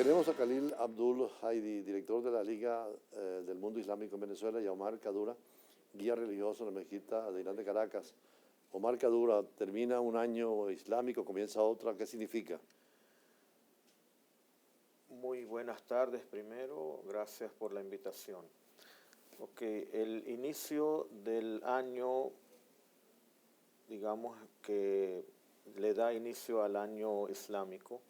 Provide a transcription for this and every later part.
Tenemos a Khalil Abdul Haidi, director de la Liga del Mundo Islámico en Venezuela, y a Omar Kadura, guía religioso en la mezquita de Irán de Caracas. Omar Kadura, termina un año islámico, comienza otro, ¿qué significa? Muy buenas tardes primero, gracias por la invitación. El inicio del año, digamos que le da inicio al año islámico,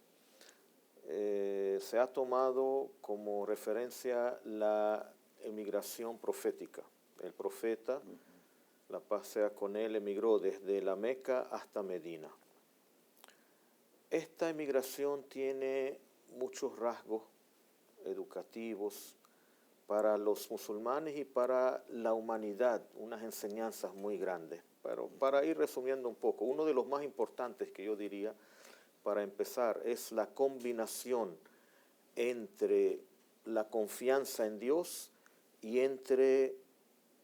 se ha tomado como referencia la emigración profética. El profeta, la paz sea con él, emigró desde la Meca hasta Medina. Esta emigración tiene muchos rasgos educativos para los musulmanes y para la humanidad, unas enseñanzas muy grandes. Pero para ir resumiendo un poco, uno de los más importantes que yo diría para empezar es la combinación entre la confianza en Dios y entre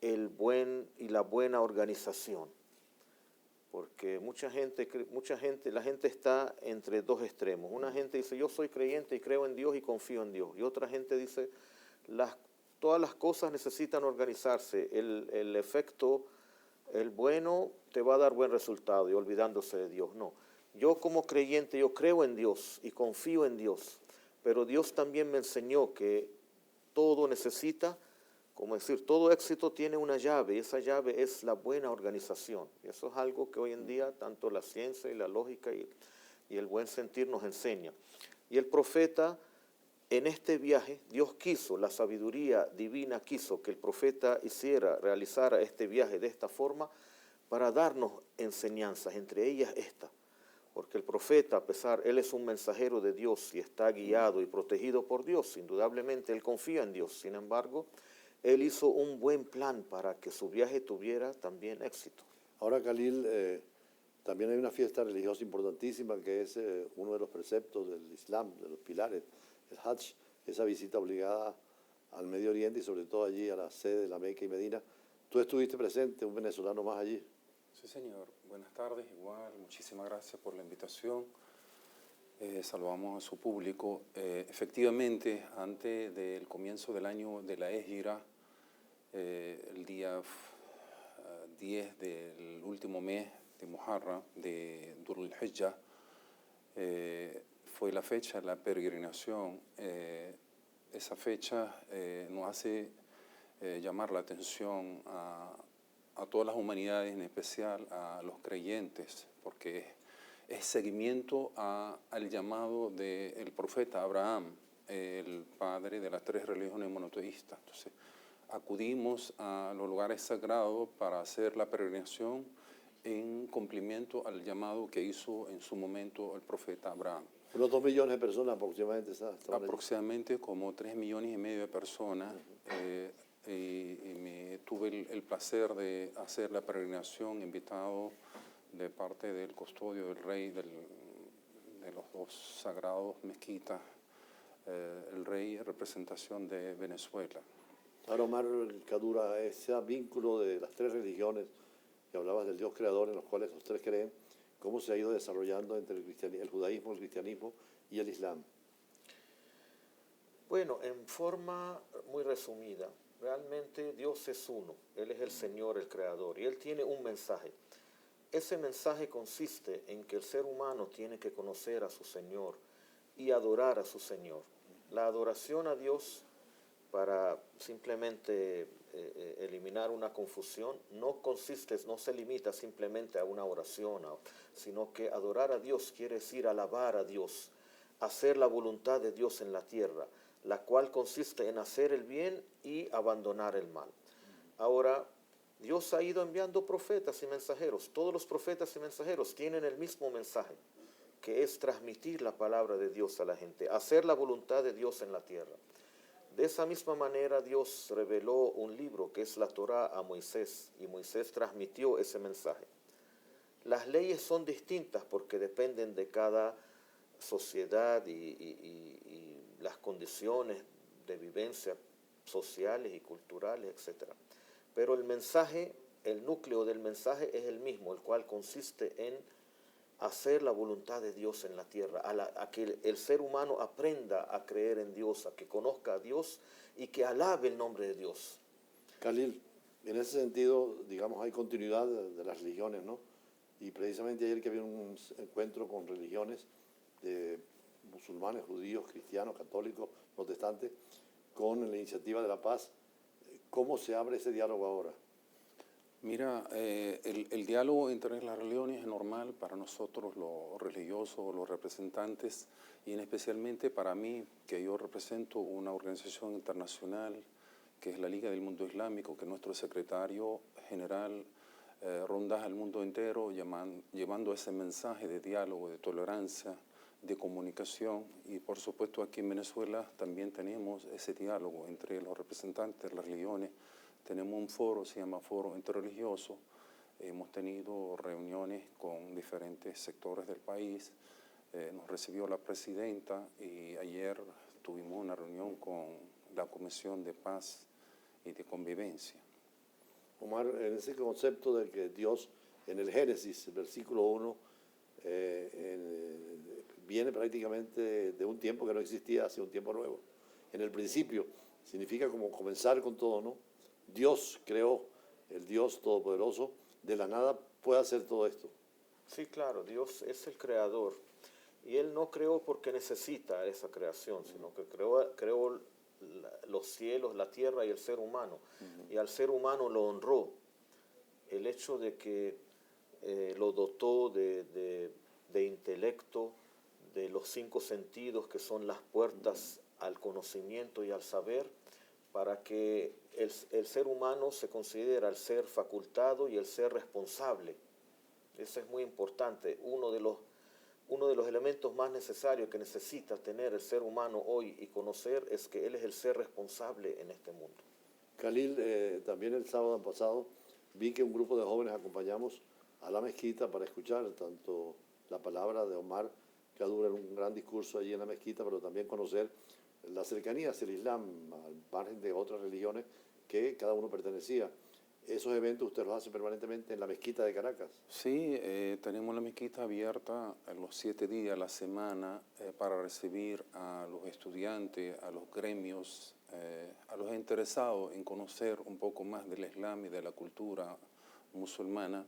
la buena organización. Porque la gente está entre dos extremos. Una gente dice, yo soy creyente y creo en Dios y confío en Dios. Y otra gente dice, todas las cosas necesitan organizarse. El efecto, el bueno, te va a dar buen resultado, y olvidándose de Dios. No, yo como creyente, yo creo en Dios y confío en Dios. Pero Dios también me enseñó que todo necesita, como decir, todo éxito tiene una llave, y esa llave es la buena organización. Y eso es algo que hoy en día tanto la ciencia y la lógica y el buen sentir nos enseña. Y el profeta, en este viaje, Dios quiso, la sabiduría divina quiso que el profeta realizara este viaje de esta forma para darnos enseñanzas, entre ellas esta. Porque el profeta, él es un mensajero de Dios y está guiado y protegido por Dios. Indudablemente, él confía en Dios. Sin embargo, él hizo un buen plan para que su viaje tuviera también éxito. Ahora, Khalil, también hay una fiesta religiosa importantísima que es uno de los preceptos del Islam, de los pilares, el Hajj, esa visita obligada al Medio Oriente y sobre todo allí a la sede de la Meca y Medina. Tú estuviste presente, un venezolano más allí. Sí, señor. Buenas tardes, igual. Muchísimas gracias por la invitación. Saludamos a su público. Efectivamente, antes del comienzo del año de la Égira, el día 10 del último mes de Muharram, de Dhul Hijjah, fue la fecha de la peregrinación. Esa fecha nos hace llamar la atención a todas las humanidades, en especial a los creyentes, porque es seguimiento al llamado del profeta Abraham, el padre de las tres religiones monoteístas. Entonces, acudimos a los lugares sagrados para hacer la peregrinación en cumplimiento al llamado que hizo en su momento el profeta Abraham. Unos 2 millones de personas aproximadamente estaban aproximadamente allí. Como 3,5 millones de personas. Y tuve el placer de hacer la peregrinación invitado de parte del custodio del rey de los dos sagrados mezquitas, el rey en representación de Venezuela. Ahora, Omar Kadura, ese vínculo de las tres religiones, que hablabas del Dios creador en los cuales los tres creen, ¿cómo se ha ido desarrollando entre el judaísmo, el cristianismo y el islam? Bueno, en forma muy resumida, realmente Dios es uno, Él es el Señor, el Creador, y Él tiene un mensaje. Ese mensaje consiste en que el ser humano tiene que conocer a su Señor y adorar a su Señor. La adoración a Dios, para simplemente eliminar una confusión, no se limita simplemente a una oración, sino que adorar a Dios quiere decir alabar a Dios, hacer la voluntad de Dios en la tierra, la cual consiste en hacer el bien y abandonar el mal. Ahora, Dios ha ido enviando profetas y mensajeros. Todos los profetas y mensajeros tienen el mismo mensaje, que es transmitir la palabra de Dios a la gente, hacer la voluntad de Dios en la tierra. De esa misma manera, Dios reveló un libro que es la Torá a Moisés, y Moisés transmitió ese mensaje. Las leyes son distintas porque dependen de cada sociedad y las condiciones de vivencia sociales y culturales, etc. Pero el mensaje, el núcleo del mensaje es el mismo, el cual consiste en hacer la voluntad de Dios en la tierra, a que el ser humano aprenda a creer en Dios, a que conozca a Dios y que alabe el nombre de Dios. Khalil, en ese sentido, digamos, hay continuidad de las religiones, ¿no? Y precisamente ayer que había un encuentro con religiones de musulmanes, judíos, cristianos, católicos, protestantes, con la iniciativa de la paz, ¿cómo se abre ese diálogo ahora? Mira, el diálogo entre las religiones es normal para nosotros los religiosos, los representantes, y en especialmente para mí, que yo represento una organización internacional que es la Liga del Mundo Islámico, que nuestro secretario general ronda al mundo entero llevando ese mensaje de diálogo, de tolerancia, de comunicación, y por supuesto aquí en Venezuela también tenemos ese diálogo entre los representantes de las religiones. Tenemos un foro, se llama Foro Interreligioso. Hemos tenido reuniones con diferentes sectores del país. Nos recibió la presidenta y ayer tuvimos una reunión con la Comisión de Paz y de Convivencia. Omar, en ese concepto de que Dios, en el Génesis, versículo 1, viene prácticamente de un tiempo que no existía hacia un tiempo nuevo. En el principio, significa como comenzar con todo, ¿no? Dios creó, el Dios Todopoderoso, de la nada puede hacer todo esto. Sí, claro, Dios es el creador y Él no creó porque necesita esa creación, sino que creó los cielos, la tierra y el ser humano. Y al ser humano lo honró. El hecho de que lo dotó de intelecto, de los 5 sentidos que son las puertas al conocimiento y al saber, para que el ser humano se considera el ser facultado y el ser responsable. Eso es muy importante. Uno de los elementos más necesarios que necesita tener el ser humano hoy y conocer es que él es el ser responsable en este mundo. Khalil, también el sábado pasado vi que un grupo de jóvenes acompañamos a la mezquita para escuchar tanto la palabra de Omar Kaddour en un gran discurso allí en la mezquita, pero también conocer la cercanía hacia el Islam, al margen de otras religiones que cada uno pertenecía. ¿Esos eventos usted los hace permanentemente en la mezquita de Caracas? Sí, tenemos la mezquita abierta los 7 días a la semana para recibir a los estudiantes, a los gremios, a los interesados en conocer un poco más del Islam y de la cultura musulmana.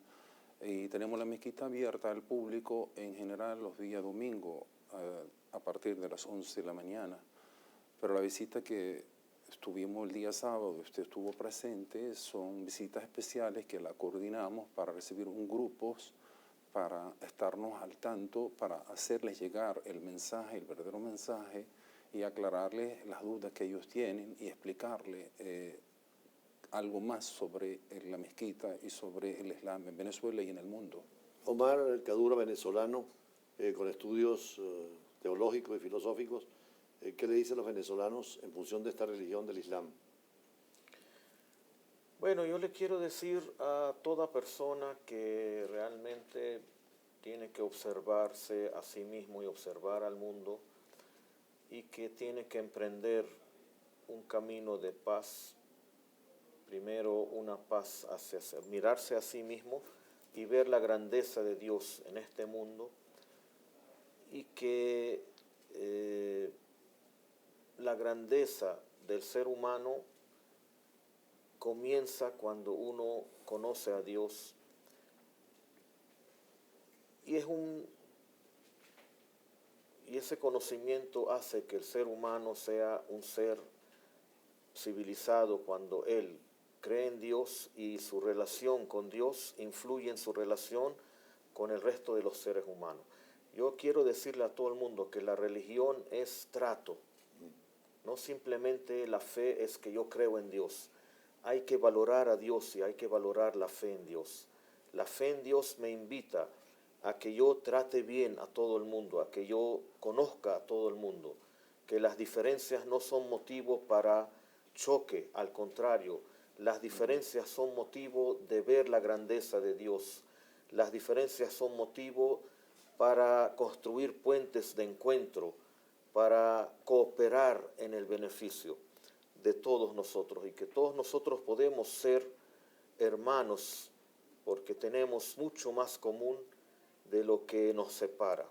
Y tenemos la mezquita abierta al público en general los días domingos a partir de las 11 de la mañana. Pero la visita que estuvimos el día sábado, usted estuvo presente, son visitas especiales que la coordinamos para recibir un grupo, para estarnos al tanto, para hacerles llegar el mensaje, el verdadero mensaje, y aclararles las dudas que ellos tienen y explicarles algo más sobre la mezquita y sobre el Islam en Venezuela y en el mundo. Omar Kaddour, venezolano, con estudios teológicos y filosóficos, ¿qué le dice a los venezolanos en función de esta religión del Islam? Bueno, yo le quiero decir a toda persona que realmente tiene que observarse a sí mismo y observar al mundo y que tiene que emprender un camino de paz. Primero, una paz hacia mirarse a sí mismo y ver la grandeza de Dios en este mundo y que la grandeza del ser humano comienza cuando uno conoce a Dios y ese conocimiento hace que el ser humano sea un ser civilizado cuando él cree en Dios y su relación con Dios influye en su relación con el resto de los seres humanos. Yo quiero decirle a todo el mundo que la religión es trato. No simplemente la fe es que yo creo en Dios. Hay que valorar a Dios y hay que valorar la fe en Dios. La fe en Dios me invita a que yo trate bien a todo el mundo, a que yo conozca a todo el mundo, que las diferencias no son motivo para choque, al contrario, las diferencias son motivo de ver la grandeza de Dios. Las diferencias son motivo para construir puentes de encuentro, para cooperar en el beneficio de todos nosotros y que todos nosotros podemos ser hermanos porque tenemos mucho más común de lo que nos separa.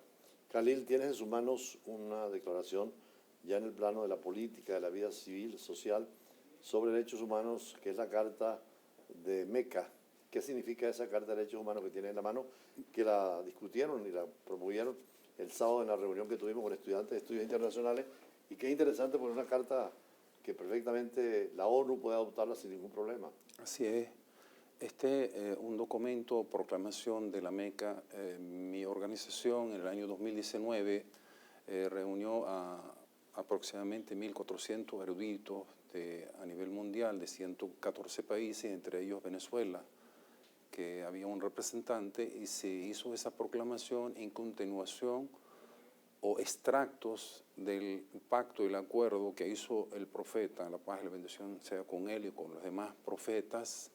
Khalil, tienes en sus manos una declaración ya en el plano de la política, de la vida civil, social, sobre derechos humanos, que es la Carta de Meca. ¿Qué significa esa Carta de Derechos Humanos que tiene en la mano? Que la discutieron y la promovieron el sábado en la reunión que tuvimos con estudiantes de estudios internacionales, y que es interesante porque es una carta que perfectamente la ONU puede adoptarla sin ningún problema. Así es. Un documento, proclamación de la Meca. Mi organización en el año 2019 reunió a aproximadamente 1.400 eruditos a nivel mundial de 114 países, entre ellos Venezuela, que había un representante, y se hizo esa proclamación en continuación o extractos del pacto y el acuerdo que hizo el profeta, la paz y la bendición sea con él y con los demás profetas,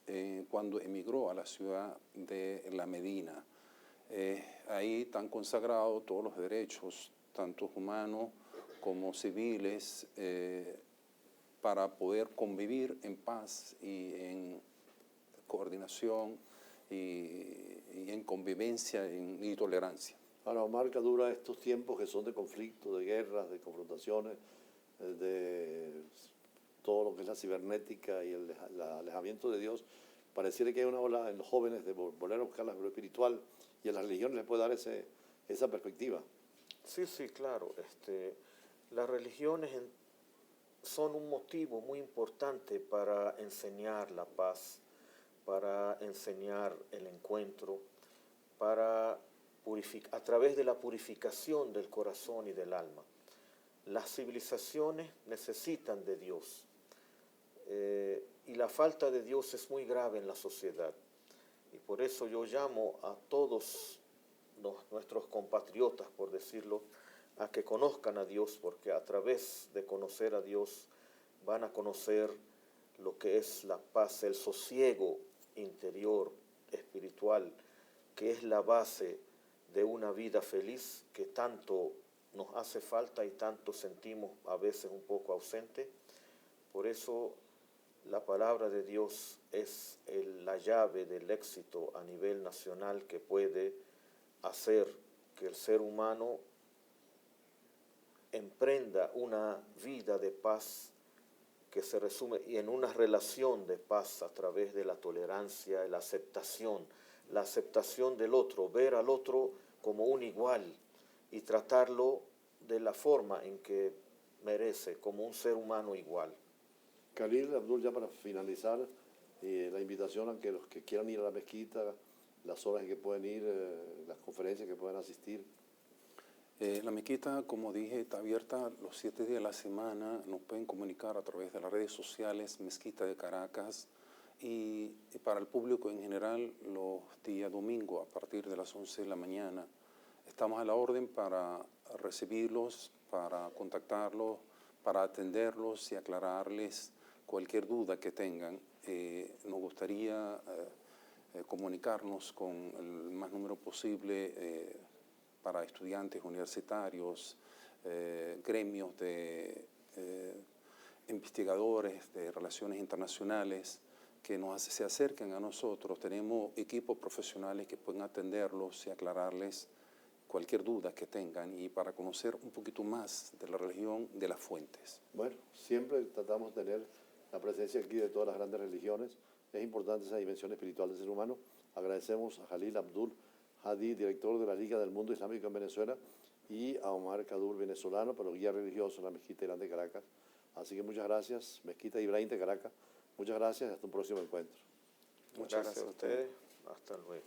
cuando emigró a la ciudad de la Medina. Ahí están consagrados todos los derechos, tanto humanos como civiles, para poder convivir en paz y en coordinación y en convivencia y tolerancia. Ahora, Omar Kaddour, estos tiempos que son de conflicto, de guerras, de confrontaciones, de todo lo que es la cibernética y el alejamiento de Dios, pareciera que hay una ola en los jóvenes de volver a buscar la vida espiritual, y a las religiones les puede dar esa perspectiva. Sí, sí, claro. Las religiones son un motivo muy importante para enseñar la paz, para enseñar el encuentro, a través de la purificación del corazón y del alma. Las civilizaciones necesitan de Dios, y la falta de Dios es muy grave en la sociedad. Y por eso yo llamo a todos nuestros compatriotas, por decirlo, a que conozcan a Dios, porque a través de conocer a Dios van a conocer lo que es la paz, el sosiego interior, espiritual, que es la base de una vida feliz que tanto nos hace falta y tanto sentimos a veces un poco ausente. Por eso la palabra de Dios es la llave del éxito a nivel nacional, que puede hacer que el ser humano emprenda una vida de paz que se resume en una relación de paz a través de la tolerancia, la aceptación del otro, ver al otro como un igual y tratarlo de la forma en que merece, como un ser humano igual. Khalil, Abdul, ya para finalizar, la invitación a que los que quieran ir a la mezquita, las horas en que pueden ir, las conferencias que pueden asistir. La mezquita, como dije, está abierta los 7 días de la semana. Nos pueden comunicar a través de las redes sociales, Mezquita de Caracas, y para el público en general los días domingo a partir de las 11 de la mañana. Estamos a la orden para recibirlos, para contactarlos, para atenderlos y aclararles cualquier duda que tengan. Nos gustaría comunicarnos con el más número posible para estudiantes universitarios, gremios de investigadores de relaciones internacionales que se acerquen a nosotros. Tenemos equipos profesionales que pueden atenderlos y aclararles cualquier duda que tengan, y para conocer un poquito más de la religión, de las fuentes. Bueno, siempre tratamos de tener la presencia aquí de todas las grandes religiones. Es importante esa dimensión espiritual del ser humano. Agradecemos a Khalil Abdul Hadi, director de la Liga del Mundo Islámico en Venezuela, y a Omar Kaddour, venezolano, pero guía religioso en la Mezquita Irán de Caracas. Así que muchas gracias, Mezquita Ibrahim de Caracas. Muchas gracias y hasta un próximo encuentro. Muchas gracias a ustedes. Hasta luego.